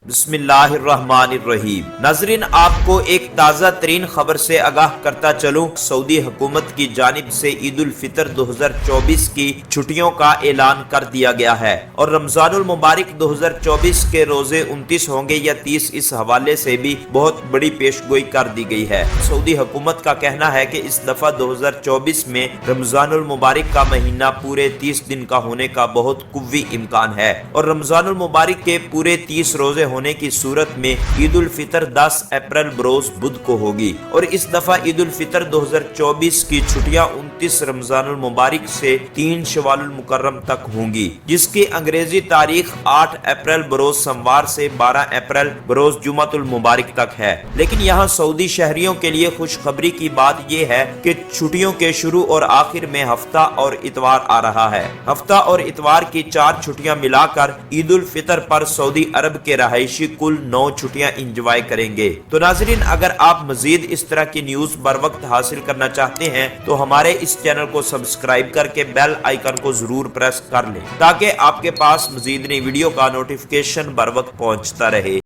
بسم اللہ الرحمن الرحیم۔ ناظرین، آپ کو ایک تازہ ترین خبر سے آگاہ کرتا چلوں۔ سعودی حکومت کی جانب سے عید الفطر 2024 کی چھٹیوں کا اعلان کر دیا گیا ہے اور رمضان المبارک 2024 کے روزے 29 ہوں گے یا 30، اس حوالے سے بھی بہت بڑی پیش گوئی کر دی گئی ہے۔ سعودی حکومت کا کہنا ہے کہ اس دفعہ 2024 میں رمضان المبارک کا مہینہ پورے 30 دن کا ہونے کا بہت قوی امکان ہے اور رمضان المبارک کے پورے 30 روزے ہونے کی صورت میں عید الفطر 10 اپریل بروز بدھ کو ہوگی اور اس دفعہ عید الفطر 2024 کی چھٹیاں 29 رمضان المبارک سے 3 شوال المکرم تک ہوں گی، جس کی انگریزی تاریخ 8 اپریل بروز سموار سے 12 اپریل بروز جمعۃ المبارک تک ہے۔ لیکن یہاں سعودی شہریوں کے لیے خوشخبری کی بات یہ ہے کہ چھٹیوں کے شروع اور آخر میں ہفتہ اور اتوار آ رہا ہے۔ ہفتہ اور اتوار کی 4 چھٹیاں ملا کر عید الفطر پر سعودی عرب کے رہائشی کل 9 چھٹیاں انجوائے کریں گے۔ تو ناظرین، اگر آپ مزید اس طرح کی نیوز بر وقت حاصل کرنا چاہتے ہیں تو ہمارے اس چینل کو سبسکرائب کر کے بیل آئیکن کو ضرور پریس کر لیں تاکہ آپ کے پاس مزید نئی ویڈیو کا نوٹیفیکیشن بر وقت پہنچتا رہے۔